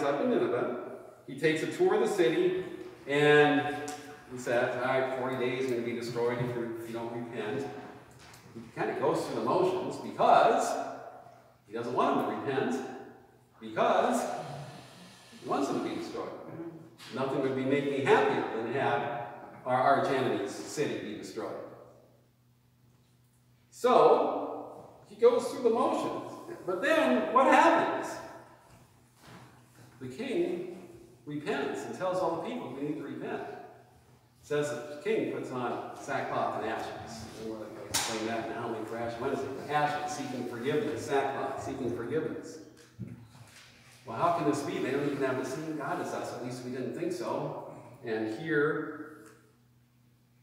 up in Nineveh. He takes a tour of the city, and he says, all right, 40 days are going to be destroyed if you don't repent. He kind of goes through the motions because he doesn't want them to repent, because he wants them to be destroyed. Nothing would be make me happier than to have our arch enemy's city be destroyed. So, he goes through the motions. But then, what happens? The king repents and tells all the people we need to repent. It says that the king puts on sackcloth and ashes. And we're going to explain that now. Only for Ash Wednesday. Ashes, seeking forgiveness. Sackcloth, seeking forgiveness. Well, how can this be? They don't even have the same God as us. At least we didn't think so. And here,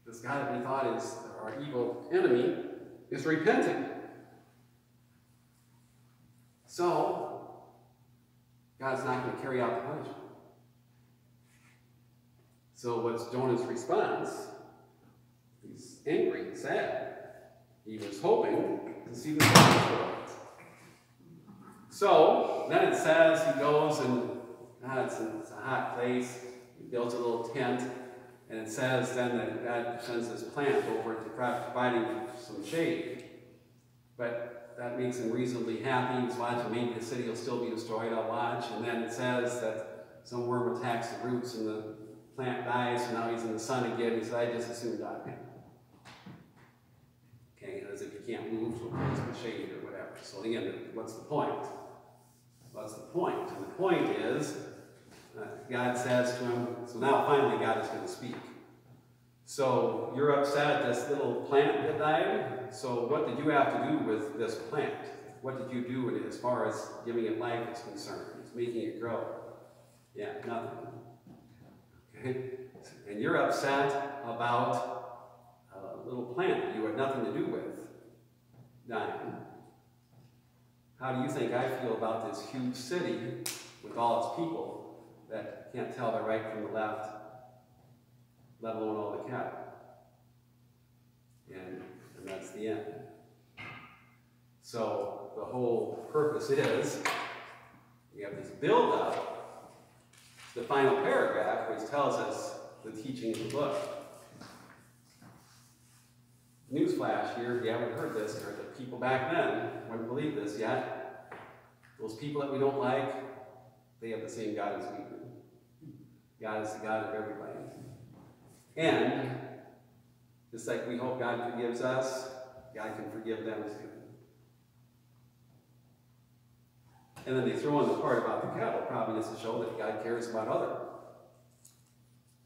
this guy that we thought is our evil enemy is repenting. So, God's not going to carry out the punishment. So what's Jonah's response? He's angry and sad. He was hoping to see the sun destroyed. So, then it says he goes and, it's a hot place. He builds a little tent. And it says then that God sends this plant over to provide him some shade. But that makes him reasonably happy. He's watching, maybe the city will still be destroyed, I'll watch. And then it says that some worm attacks the roots and the plant dies, and now he's in the sun again. He said, I just assume die. Okay, as if you can't move, so it's in the shade or whatever. So again, what's the point? What's the point? And the point is, God says to him, so now finally God is going to speak. So you're upset at this little plant that died. So what did you have to do with this plant? What did you do with it as far as giving it life is concerned? It's making it grow. Yeah, nothing. Okay? And you're upset about a little plant that you had nothing to do with dying. How do you think I feel about this huge city with all its people that can't tell the right from the left, let alone all the cattle? And that's the end. So the whole purpose is, we have this build-up to the final paragraph, which tells us the teaching of the book. Newsflash here, if you haven't heard this, or the people back then wouldn't believe this yet. Those people that we don't like, they have the same God as we do. God is the God of everybody. And just like we hope God forgives us, God can forgive them too. And then they throw in the part about the cattle, probably just to show that God cares about other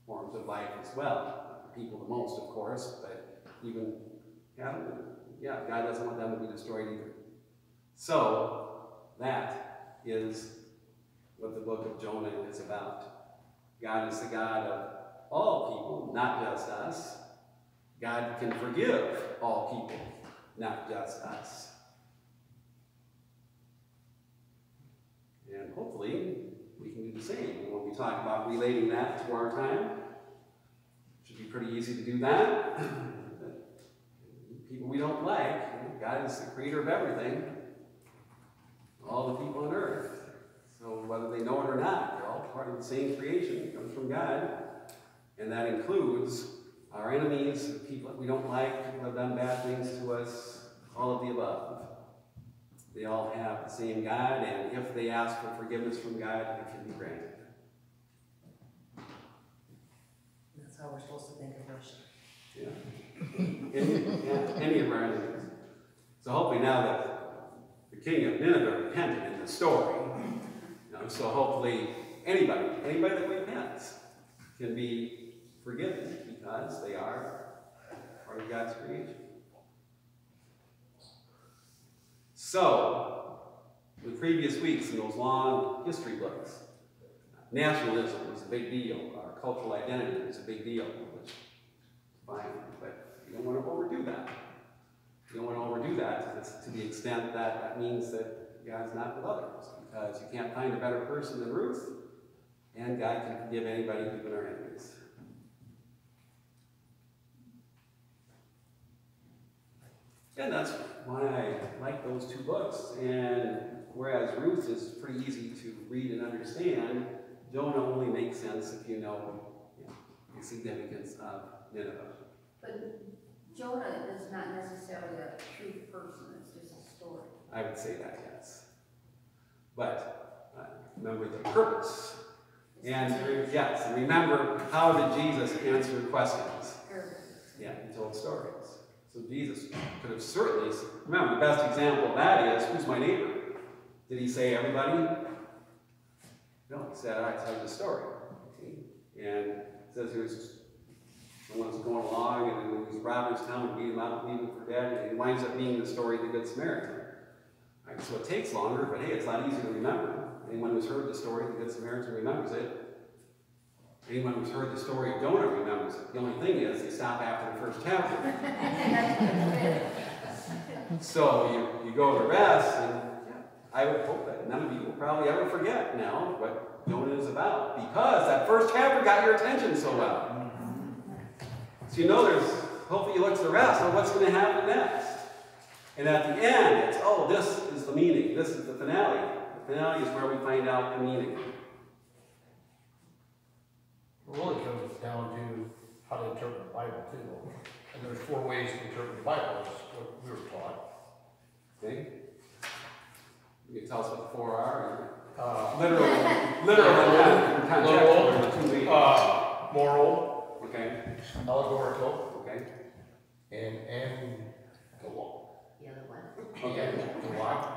forms of life as well. People the most, of course, but even cattle, yeah, God doesn't want them to be destroyed either. So, that is what the book of Jonah is about. God is the God of all people, not just us. God can forgive all people, not just us. And hopefully, we can do the same. When we talk about relating that to our time, it should be pretty easy to do that. People we don't like, God is the creator of everything, all the people on earth. So whether they know it or not, they're all part of the same creation. It comes from God. And that includes our enemies, the people that we don't like, people that have done bad things to us, all of the above. They all have the same God, and if they ask for forgiveness from God, it can be granted. That's how we're supposed to think of worship. Yeah. Any of our enemies. So hopefully now that the king of Nineveh repented in the story, so hopefully anybody that repents can be forgiven because they are part of God's creation. So, the previous weeks in those long history books, nationalism was a big deal. Our cultural identity was a big deal, which is fine, but you don't want to overdo that. You don't want to overdo that to the extent that that means that God's not with others, because you can't find a better person than Ruth, and God can forgive anybody, even our enemies. And that's why I like those two books, and whereas Ruth is pretty easy to read and understand, Jonah only makes sense if you know, the significance of Nineveh. But Jonah is not necessarily a true person, it's just a story. I would say that, yes. But remember the purpose. And yes, and remember, how did Jesus answer questions? Yeah, he told stories. So Jesus could have certainly, remember, the best example of that is, who's my neighbor? Did he say everybody? No, he said, all right, tell you the story. Okay? And it says here's someone's going along, and then these robbers come and beat him up, leave him for dead, and it winds up being the story of the Good Samaritan. All right, so it takes longer, but hey, it's a lot easier to remember. Anyone who's heard the story of the Good Samaritan remembers it. Anyone who's heard the story of Jonah remembers it. The only thing is, they stop after the first chapter. So you go to the rest, and I would hope that none of you will probably ever forget now what Jonah is about, because that first chapter got your attention so well. So you know hopefully you look at the rest of what's going to happen next. And at the end, it's, oh, this is the meaning. This is the finale. The finale is where we find out the meaning. It really comes down to how to interpret the Bible, too. And there's 4 ways to interpret the Bible, is what we were taught. Okay? You can tell us what the 4 are? Literal, moral, okay. allegorical, Okay. and the law. The other one. Okay.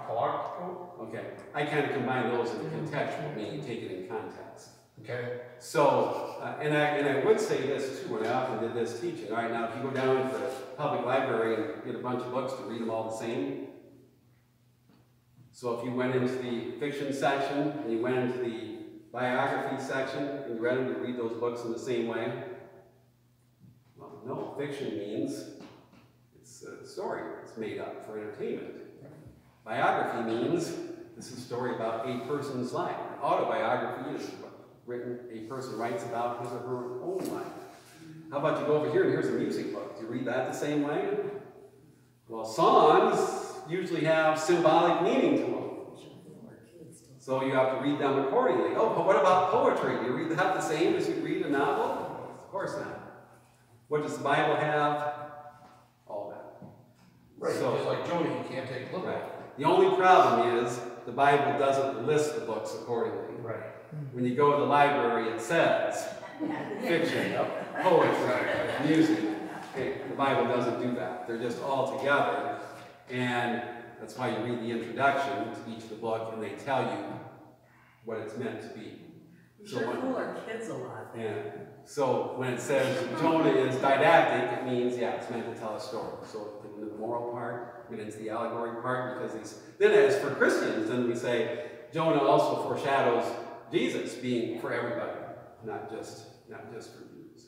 Calligraphical. Okay. I kind of combine those into contextual, meaning take it in context. Okay. So, and I would say this too, when I often did this teaching. All right, now if you go down to the public library and get a bunch of books to read them all the same. So if you went into the fiction section, and you went into the biography section, and you read them, you read those books in the same way. Well, no, fiction means it's a story. It's made up for entertainment. Biography means this is a story about a person's life. Autobiography is written, a person writes about his or her own life. How about you go over here and here's a music book. Do you read that the same way? Well, songs usually have symbolic meaning to them. So you have to read them accordingly. Oh, but what about poetry? Do you read that the same as you read a novel? Of course not. What does the Bible have? All that. Right, so, just like Jonah, you can't take a look at it. The only problem is the Bible doesn't list the books accordingly. Right. When you go to the library, it says fiction, poetry, music. Okay, the Bible doesn't do that. They're just all together. And that's why you read the introduction to each of the book, and they tell you what it's meant to be. We sure fool our kids a lot. Yeah. So when it says Jonah is didactic, it means, yeah, it's meant to tell a story. So in the moral part, get into the allegory part, because then as for Christians, then we say Jonah also foreshadows Jesus being for everybody, not just for Jews.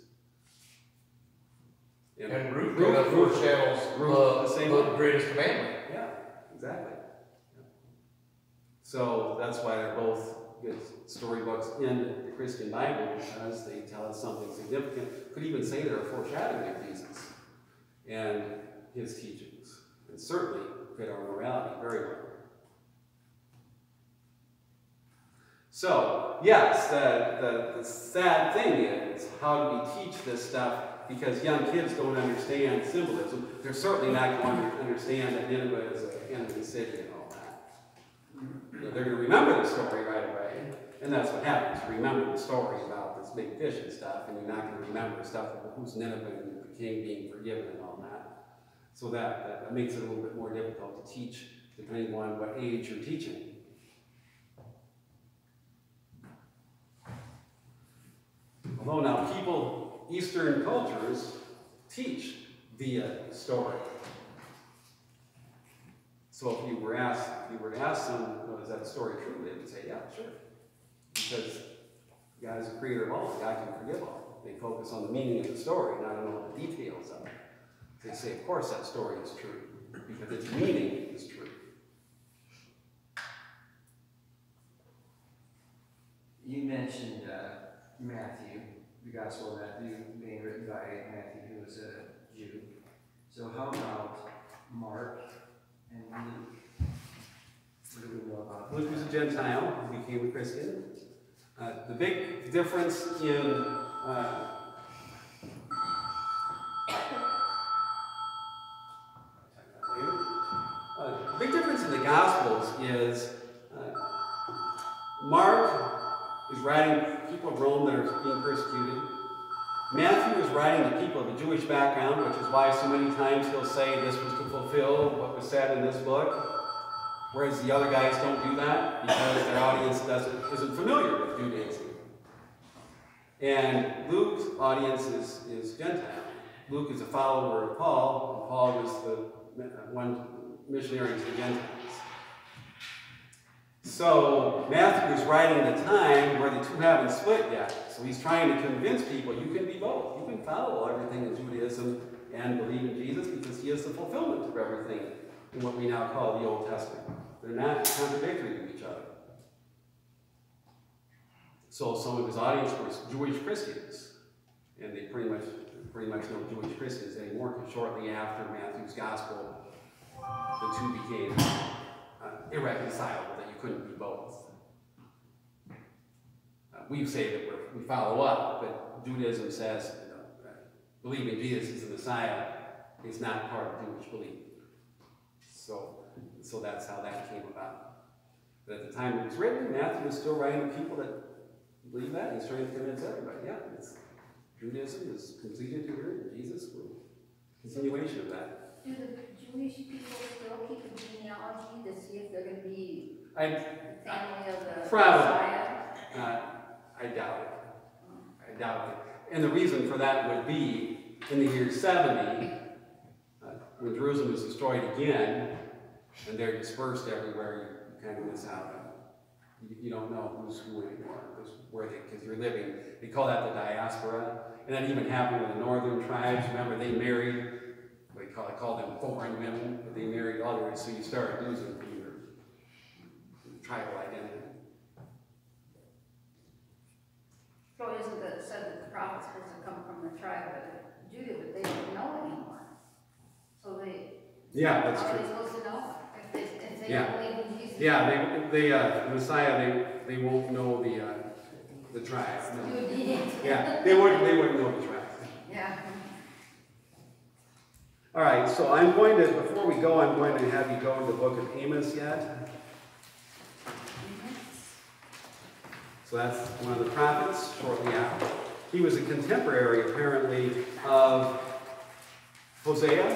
And Ruth foreshadows the greatest commandment. Yeah, exactly. Yeah. So that's why they're both good storybooks in the Christian Bible, because they tell us something significant. Could even say they're a foreshadowing of Jesus and his teachings, and certainly fit our morality very well. So, yes, the sad thing is, how do we teach this stuff? Because young kids don't understand symbolism. They're certainly not going to understand that Nineveh is an enemy city and all that. They're going to remember the story right away, and that's what happens. You remember the story about this big fish and stuff, and you're not going to remember stuff about who's Nineveh and the king being forgiven and all that. So that makes it a little bit more difficult to teach, depending on what age you're teaching. Although now Eastern cultures teach via story. So if you were to ask them, is that story true? They would say, yeah, sure. Because God is the creator of all, God can forgive all. They focus on the meaning of the story, not on all the details of it. They say, of course that story is true, because its meaning is true. You mentioned Matthew, the Gospel of Matthew being written by Matthew, who was a Jew. So how about Mark and Luke? What do we know about Luke was a Gentile who became a Christian. The big difference in the big difference in the Gospels is Mark is writing to people of Rome that are being persecuted. Matthew is writing to people of a Jewish background, which is why so many times he'll say this was to fulfill what was said in this book. Whereas the other guys don't do that because their audience isn't familiar with Judaism. And Luke's audience is Gentile. Luke is a follower of Paul, and Paul was the one missionary to the Gentiles. So Matthew is writing at a time where the two haven't split yet. So he's trying to convince people you can be both. You can follow everything in Judaism and believe in Jesus because he is the fulfillment of everything in what we now call the Old Testament. They're not contradictory to each other. So some of his audience were Jewish Christians, and they pretty much no Jewish Christians anymore, because shortly after Matthew's gospel, the two became irreconcilable, that you couldn't be both. We say that we follow up, but Judaism says believing Jesus is the Messiah is not part of Jewish belief. So that's how that came about. But at the time it was written, Matthew was still writing to people that believe that. He's trying to convince everybody, Judaism is completed here, and Jesus will continuation of that. Do the Jewish people still keep a genealogy to see if they're going to be I the family of the probably. Messiah? I doubt it. I doubt it. And the reason for that would be in the year 70, when Jerusalem was destroyed again, and they're dispersed everywhere, you kind of miss out. You don't know who's who anymore, because you're living. They call that the diaspora. And that even happened with the northern tribes. Remember, they married, they call them foreign women, but they married others, so you start losing your tribal identity. So isn't it said that the prophet's supposed to come from the tribe of Judah, but they don't know anymore. So Yeah, that's how are true. they supposed to know if they Yeah. don't believe in Jesus? Yeah, the Messiah, they won't know the tribe. No. You need it. Yeah, they wouldn't know the tribe. Yeah. All right, so before we go, I'm going to have you go to the book of Amos yet. So that's one of the prophets shortly after. He was a contemporary, apparently, of Hosea.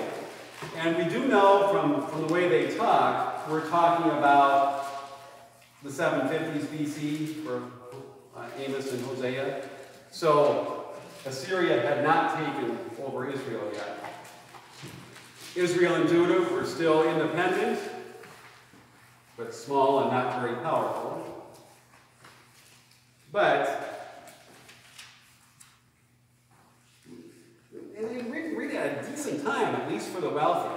And we do know from the way they talk, we're talking about the 750s BC for Amos and Hosea. So Assyria had not taken over Israel yet. Israel and Judah were still independent, but small and not very powerful. But they really had a decent time, at least for the wealthy.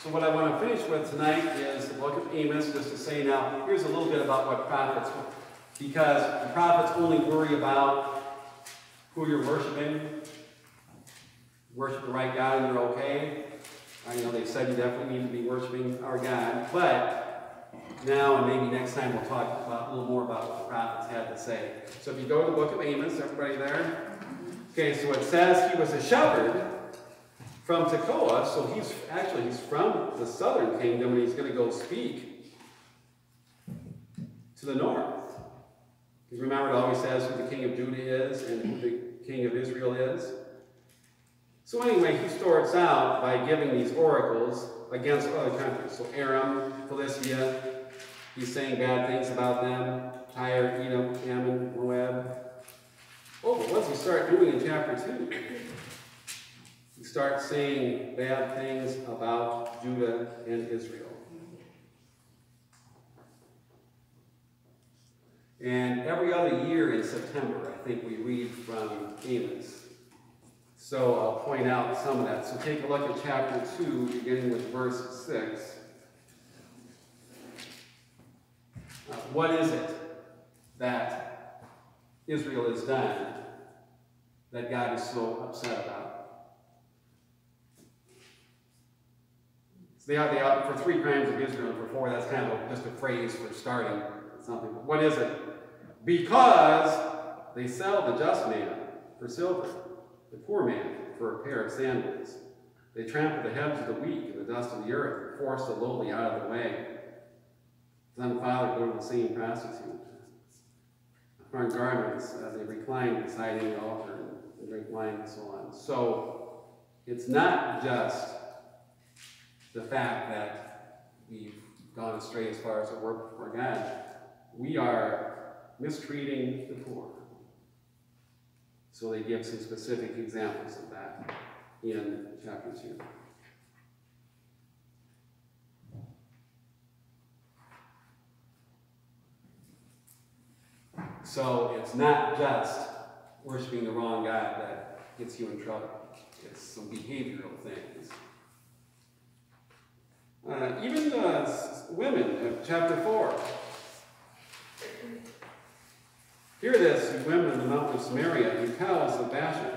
So what I want to finish with tonight is the book of Amos, just to say now, here's a little bit about what prophets were. Because the prophets only worry about who you're worshiping. Worship the right God and you're okay. I know they said you definitely need to be worshiping our God. But now and maybe next time we'll talk a little more about what the prophets had to say. So if you go to the book of Amos, everybody there? Okay, so it says he was a shepherd from Tekoa. So he's from the southern kingdom, and he's going to go speak to the north. Because remember, it always says who the king of Judah is and who the king of Israel is. So anyway, he starts out by giving these oracles against other countries. So Aram, Philistia, he's saying bad things about them. Tyre, Edom, Ammon, Moab. Oh, but what does he start doing in chapter 2? He starts saying bad things about Judah and Israel. And every other year in September, I think we read from Amos. So I'll point out some of that. So take a look at chapter 2, beginning with verse 6. What is it that Israel has done that God is so upset about? They are for 3 crimes of Israel, and for 4, that's kind of just a phrase for starting something. But what is it? Because they sell the just man for silver, the poor man for a pair of sandals. They trample the heads of the weak in the dust of the earth, and force the lowly out of the way. Son and father go to the same prostitute. Upon garments, they recline beside the altar and drink wine and so on. So it's not just the fact that we've gone astray as far as our work before God. We are mistreating the poor. So they give some specific examples of that in chapter 2. So it's not just worshiping the wrong God that gets you in trouble. It's some behavioral things. Even the women of chapter 4. Hear this, you women of the mountain of Samaria, you cows of Bashan.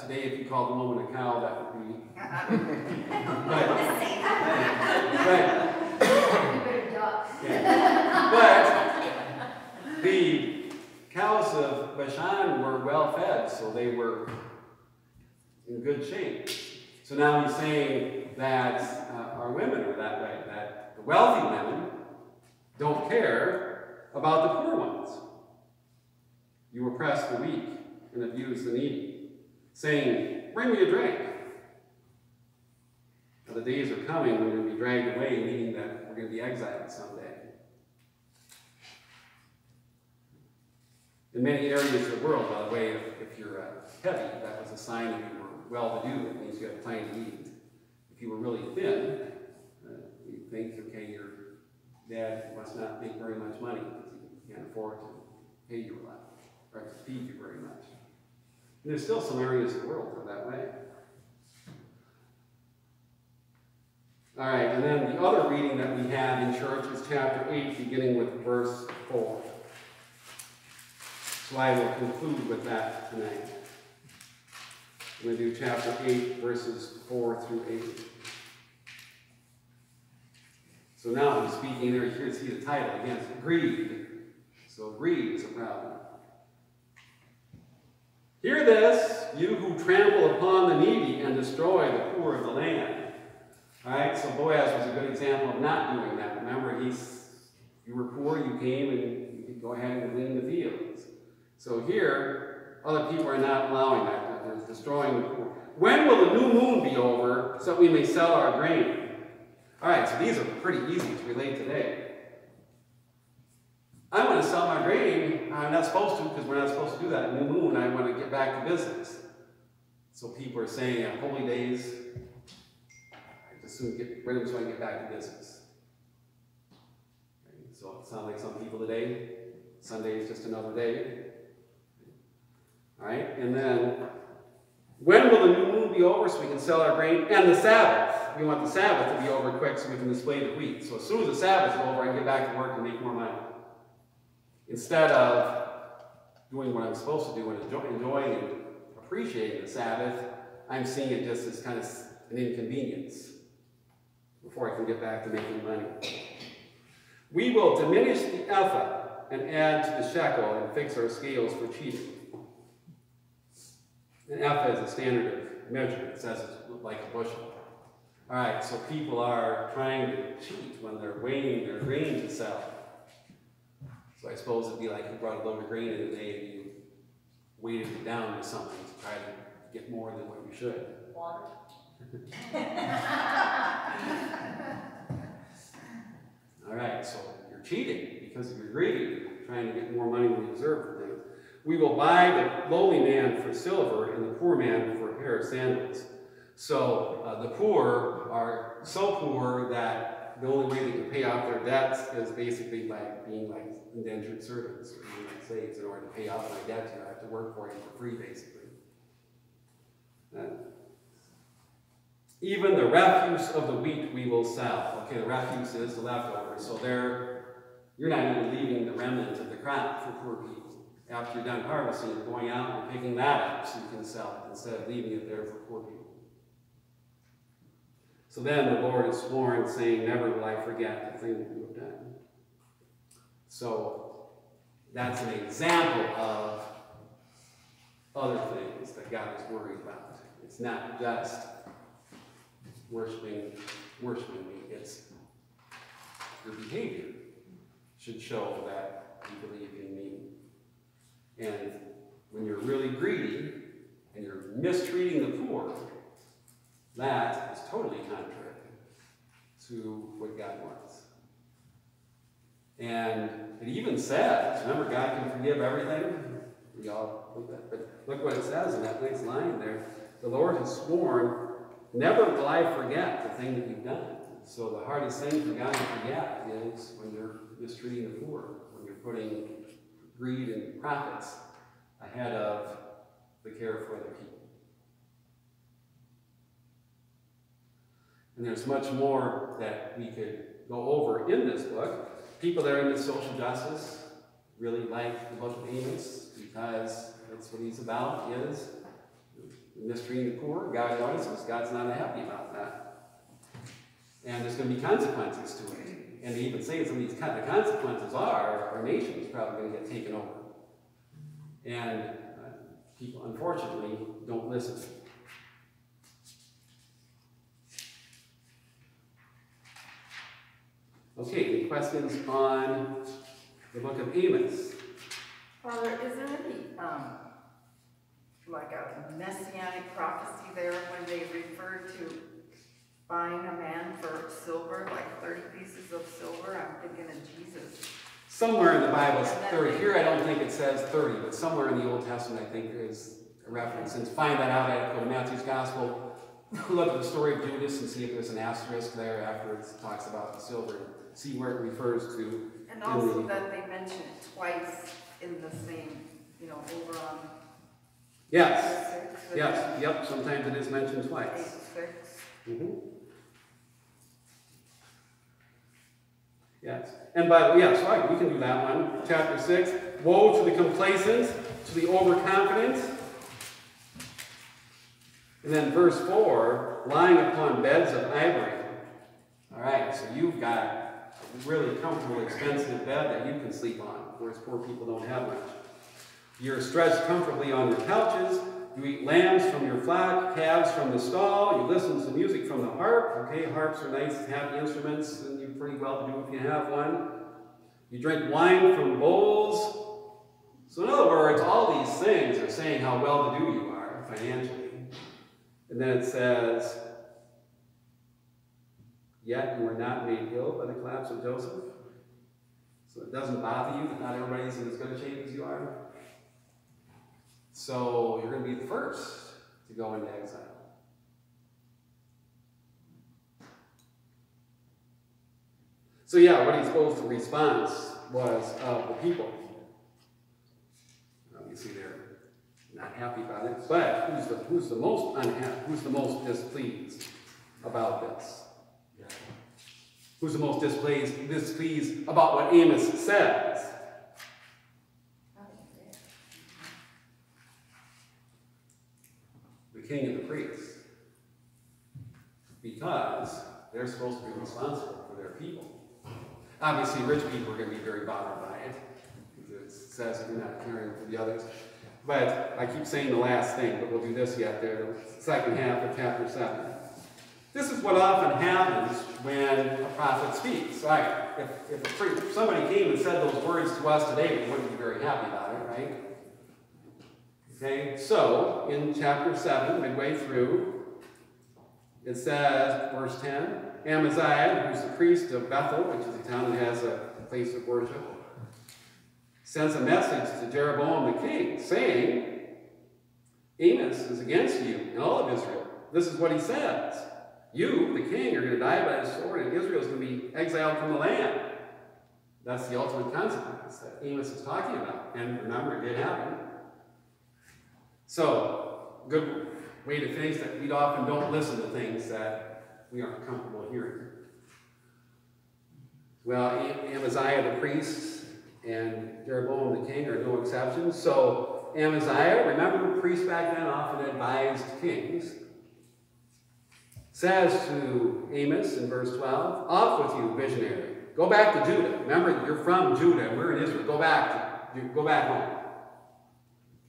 Today, if you called a woman a cow, that would be... right. You better duck. Yeah. But the cows of Bashan were well fed, so they were in good shape. So now he's saying that our women are that way, that the wealthy women don't care about the poor ones. You oppress the weak and abuse the needy, saying, bring me a drink. Now, the days are coming when we're going to be dragged away, meaning that we're going to be exiled someday. In many areas of the world, by the way, if you're heavy, that was a sign that you were well-to-do. It means you had plenty to eat. If you were really thin, you think, okay, your dad must not make very much money because he can't afford to pay you a lot, or to feed you very much. And there's still some areas of the world that are that way. All right, and then the other reading that we have in church is chapter 8, beginning with verse 4. So I will conclude with that tonight. I'm going to do chapter 8, verses 4 through 8. So now I'm speaking there, here see the title again, it's greed. So greed is a problem. Hear this, you who trample upon the needy and destroy the poor of the land. All right, so Boaz was a good example of not doing that. Remember, you were poor, you came and you could go ahead and glean the fields. So here, other people are not allowing that. They're destroying the poor. When will the new moon be over so that we may sell our grain? All right, so these are pretty easy to relate today. I want to sell my grain. I'm not supposed to because we're not supposed to do that. New moon, I want to get back to business. So people are saying on holy days, I just soon get rid of them so I can get back to business. Okay, so it sounds like some people today, Sunday is just another day. All right, and then when will the new moon be over so we can sell our grain? And the Sabbath. We want the Sabbath to be over quick so we can display the wheat. So as soon as the Sabbath is over, I can get back to work and make more money. Instead of doing what I'm supposed to do and enjoying and appreciating the Sabbath, I'm seeing it just as kind of an inconvenience before I can get back to making money. We will diminish the ephah and add to the shekel and fix our scales for cheating. An ephah is a standard of measurement. It says it's like a bushel. All right, so people are trying to cheat when they're weighing their grain to sell. So I suppose it'd be like you brought a load of grain in a day and you weighted it down to something to try to get more than what you should. Water. All right, so you're cheating because of your greed, trying to get more money than you deserve for things. We will buy the lowly man for silver and the poor man for a pair of sandals. So the poor are so poor that the only way they can pay off their debts is basically by being like indentured servants or being like slaves. In order to pay off my debt, you have to work for you for free, basically. Even the refuse of the wheat we will sell. Okay, the refuse is the leftovers. So you're not even leaving the remnants of the crop for poor people. After you're done harvesting, you're going out and picking that up so you can sell it instead of leaving it there for poor people. So then the Lord is sworn, saying, never will I forget the thing that you have done. So that's an example of other things that God is worried about. It's not just worshiping me, it's your behavior should show that you believe in me. And when you're really greedy and you're mistreating the poor, that is totally contrary to what God wants. And it even says, remember, God can forgive everything. We all look at that. But look what it says in that next line there. The Lord has sworn, never will I forget the thing that you've done. So the hardest thing for God to forget is when you're mistreating the poor, when you're putting greed and profits ahead of the care for other people. And there's much more that we could go over in this book. People that are into social justice really like the book of Amos because that's what he's about, is mistreating the poor. God notices. God's not happy about that. And there's going to be consequences to it. And they even say some of these the consequences are our nation is probably going to get taken over. And people, unfortunately, don't listen. Okay, any questions on the book of Amos? Father, is there any, like a messianic prophecy there when they refer to buying a man for silver, like 30 pieces of silver? I'm thinking of Jesus. Somewhere in the Bible it's 30. Here I don't think it says 30, but somewhere in the Old Testament I think there is a reference. And to find that out, I have to go to Matthew's Gospel, look at the story of Judas and see if there's an asterisk there after it talks about the silver, see where it refers to. And also that they mention it twice in the same, over on Yes, 6. yes, yep, sometimes it is mentioned twice. 6. Mm-hmm. Yes. And by the way, yes, right, we can do that one. Chapter 6. Woe to the complacent, to the overconfident. And then verse 4, lying upon beds of ivory. All right, so you've got a really comfortable, expensive bed that you can sleep on, whereas poor people don't have much. You're stretched comfortably on your couches. You eat lambs from your flock, calves from the stall. You listen to music from the harp. Okay, harps are nice, happy instruments, and you're pretty well to do if you have one. You drink wine from bowls. So in other words, all these things are saying how well-to-do you are financially. And then it says, yet you were not made ill by the collapse of Joseph. So it doesn't bother you that not everybody's in as good a shape as you are. So you're going to be the first to go into exile. So yeah, what he's supposed to response was of the people. Obviously they're not happy about it, but who's the most unhappy? Who's the most displeased about this? Who's the most displeased about what Amos says? The king and the priests. Because they're supposed to be responsible for their people. Obviously, rich people are going to be very bothered by it. Because it says you're not caring for the others. But I keep saying the last thing, but we'll do this yet there, the second half of chapter 7. This is what often happens when a prophet speaks. Right? If somebody came and said those words to us today, we wouldn't be very happy about it, right? Okay, so in chapter 7, midway through, it says, verse 10, Amaziah, who's the priest of Bethel, which is a town that has a place of worship, sends a message to Jeroboam the king, saying, Amos is against you and all of Israel. This is what he says. You, the king, are going to die by the sword, and Israel is going to be exiled from the land. That's the ultimate consequence that Amos is talking about. And remember, it did happen. So, good way to think that we often don't listen to things that we aren't comfortable hearing. Well, Amaziah the priest and Jeroboam the king are no exceptions. So, Amaziah, remember, priests back then often advised kings. says to Amos in verse 12, off with you, visionary. Go back to Judah. Remember, you're from Judah, we're in Israel. Go back home.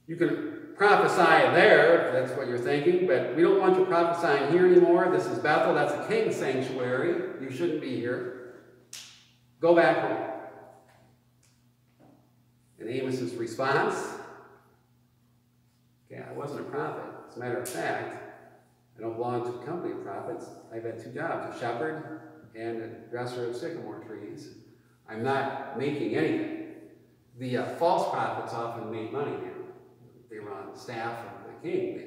You can prophesy there, if that's what you're thinking, but we don't want you prophesying here anymore. This is Bethel, that's a king's sanctuary. You shouldn't be here. Go back home. And Amos's response, okay, I wasn't a prophet. As a matter of fact, I don't belong to the company of prophets. I've had 2 jobs, a shepherd and a dresser of sycamore trees. I'm not making anything. The false prophets often made money here. They were on the staff of the king. They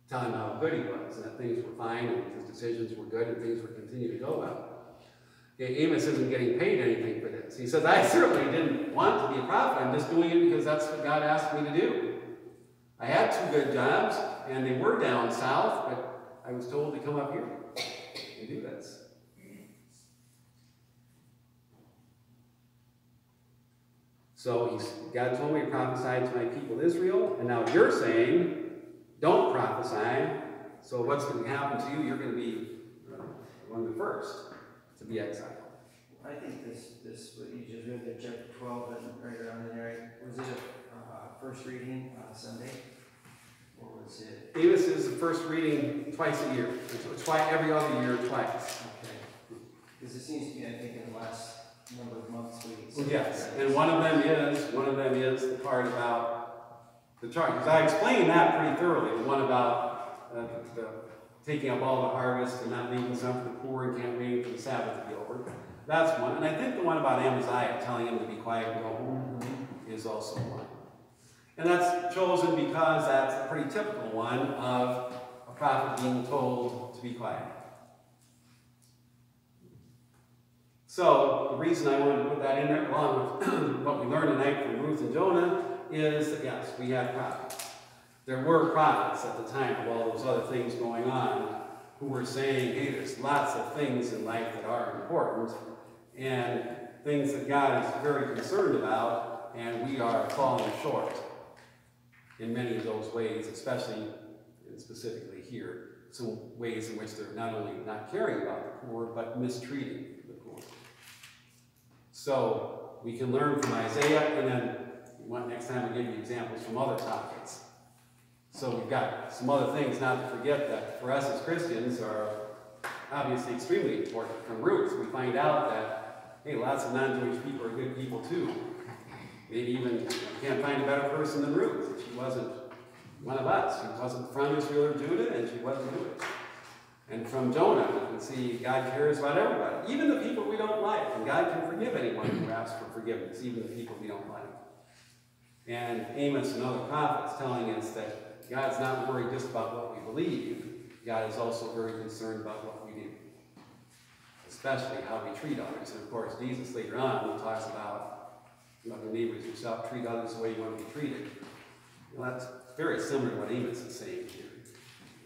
tell him how good he was, and that things were fine, and his decisions were good, and things would continue to go well. Okay, Amos isn't getting paid anything for this. He says, I certainly didn't want to be a prophet. I'm just doing it because that's what God asked me to do. I had 2 good jobs, and they were down south, but I was told to come up here and do this. So God told me to prophesy to my people Israel, and now you're saying, don't prophesy. So what's going to happen to you? You're going to be one of the first to be exiled. I think this what you just read there, chapter 12, and right around in there, was it a first reading on Sunday? Or was it? Amos is the first reading twice a year. Every other year, twice. Okay. Because it seems to me, I think, in the last number of months, yes, and one of them is the part about the chart. Because I explained that pretty thoroughly. The one about the taking up all the harvest and not leaving some for the poor and can't wait for the Sabbath to be over. That's one. And I think the one about Amaziah telling him to be quiet and go home is also one. And that's chosen because that's a pretty typical one of a prophet being told to be quiet. So the reason I wanted to put that in there, along with what we learned tonight from Ruth and Jonah, is that yes, we had prophets. There were prophets at the time of all those other things going on who were saying, hey, there's lots of things in life that are important and things that God is very concerned about, and we are falling short in many of those ways, especially and specifically here, some ways in which they're not only not caring about the poor, but mistreating the poor. So we can learn from Isaiah, and then next time I'll give you examples from other topics. So we've got some other things not to forget that for us as Christians are obviously extremely important. From Ruth, we find out that, hey, lots of non-Jewish people are good people too. Maybe even can't find a better person than Ruth. She wasn't one of us. She wasn't from Israel or Judah, and she wasn't Jewish. And from Jonah, we can see God cares about everybody, even the people we don't like. And God can forgive anyone who asks for forgiveness, even the people we don't like. And Amos and other prophets telling us that God's not worried just about what we believe. God is also very concerned about what we do, especially how we treat others. And of course, Jesus later on talks about love your neighbors yourself, treat others the way you want to be treated. Well, that's very similar to what Amos is saying here,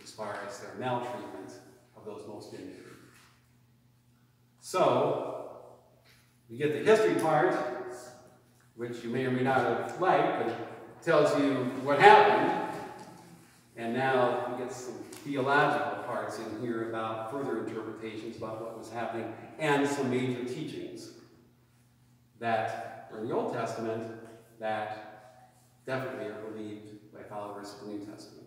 as far as their maltreatment of those most in need. So, we get the history part, which you may or may not have liked, but it tells you what happened. And now we get some theological parts in here about further interpretations about what was happening and some major teachings that are in the Old Testament that definitely are believed by followers of the New Testament.